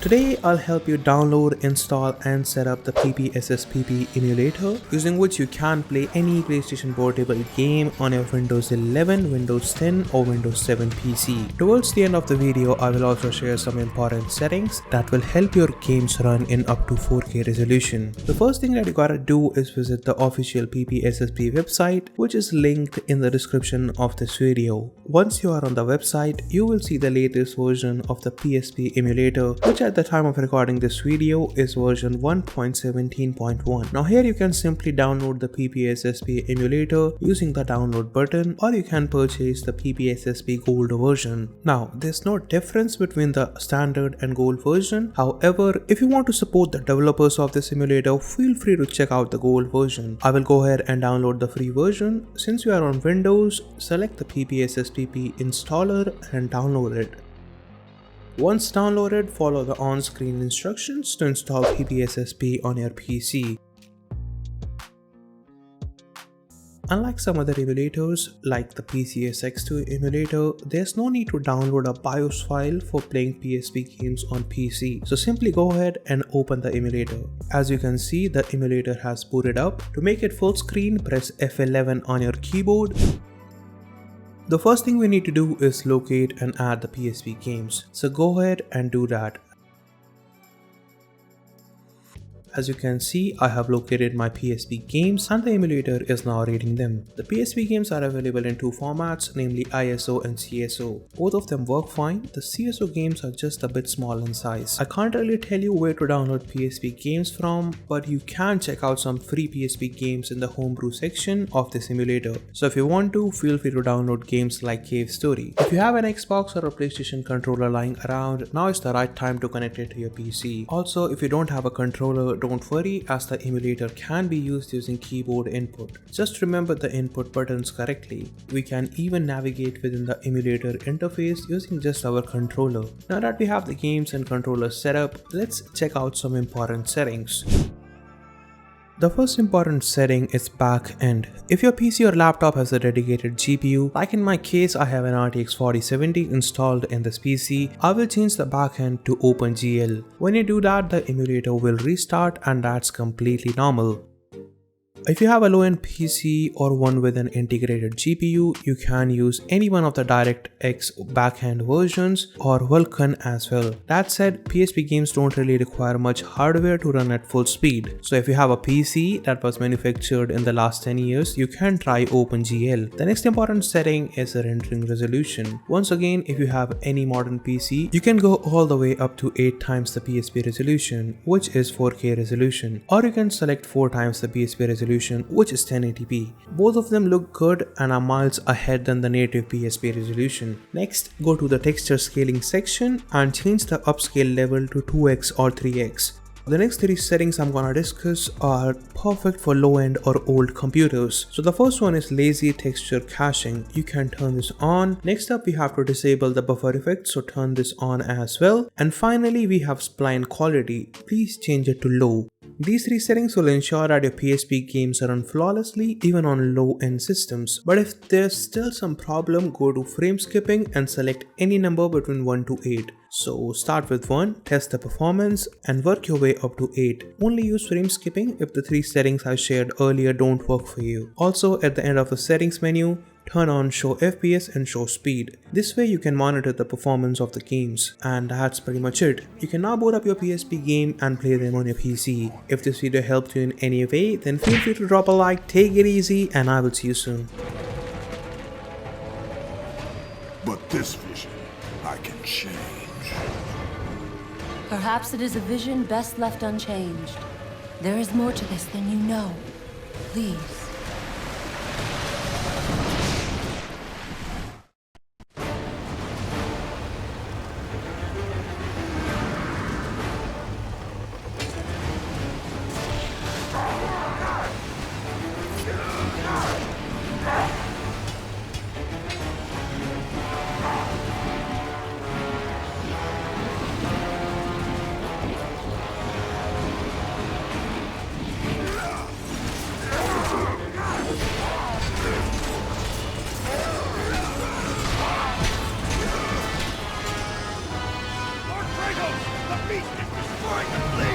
Today I'll help you download, install and set up the PPSSPP emulator, using which you can play any PlayStation portable game on your Windows 11, Windows 10 or Windows 7 PC. Towards the end of the video, I will also share some important settings that will help your games run in up to 4K resolution. The first thing that you gotta do is visit the official PPSSP website, which is linked in the description of this video. Once you are on the website, you will see the latest version of the PSP emulator, which at the time of recording this video is version 1.17.1. Now here you can simply download the PPSSP emulator using the download button, or you can purchase the PPSSP Gold version. Now there's no difference between the standard and Gold version. However, if you want to support the developers of this emulator, feel free to check out the Gold version. I will go ahead and download the free version. Since you are on Windows, select the PPSSPP installer and download it. Once downloaded, follow the on-screen instructions to install PPSSP on your PC. Unlike some other emulators, like the PCSX2 emulator, there's no need to download a BIOS file for playing PSP games on PC. So simply go ahead and open the emulator. As you can see, the emulator has booted up. To make it full screen, press F11 on your keyboard. The first thing we need to do is locate and add the PSP games. So go ahead and do that. As you can see, I have located my PSP games and the emulator is now reading them. The PSP games are available in two formats, namely ISO and CSO. Both of them work fine. The CSO games are just a bit small in size. I can't really tell you where to download PSP games from, but you can check out some free PSP games in the homebrew section of this emulator. So if you want to, feel free to download games like Cave Story. If you have an Xbox or a PlayStation controller lying around, now is the right time to connect it to your PC. Also, if you don't have a controller, don't worry, as the emulator can be used using keyboard input. Just remember the input buttons correctly. We can even navigate within the emulator interface using just our controller. Now that we have the games and controllers set up, let's check out some important settings. The first important setting is back end. If your PC or laptop has a dedicated GPU, like in my case I have an RTX 4070 installed in this PC, I will change the back end to OpenGL. When you do that, the emulator will restart and that's completely normal. If you have a low-end PC or one with an integrated GPU, you can use any one of the DirectX backend versions or Vulkan as well. That said, PSP games don't really require much hardware to run at full speed. So if you have a PC that was manufactured in the last 10 years, you can try OpenGL. The next important setting is the rendering resolution. Once again, if you have any modern PC, you can go all the way up to 8 times the PSP resolution, which is 4K resolution, or you can select 4 times the PSP resolution, which is 1080p. Both of them look good and are miles ahead than the native PSP resolution. Next, go to the texture scaling section and change the upscale level to 2x or 3x. The next 3 settings I'm gonna discuss are perfect for low-end or old computers. So the first one is lazy texture caching. You can turn this on. Next up, we have to disable the buffer effect, so turn this on as well. And finally, we have spline quality. Please change it to low. These 3 settings will ensure that your PSP games run flawlessly even on low-end systems. But if there's still some problem, go to frame skipping and select any number between 1 to 8. So start with 1, test the performance and work your way up to 8. Only use frame skipping if the 3 settings I shared earlier don't work for you. Also, at the end of the settings menu, turn on show FPS and show speed. This way you can monitor the performance of the games. And that's pretty much it. You can now boot up your PSP game and play them on your PC. If this video helped you in any way, then feel free to drop a like, take it easy, and I will see you soon. But this vision, I can change. Perhaps it is a vision best left unchanged. There is more to this than you know. Please. Before I can leave!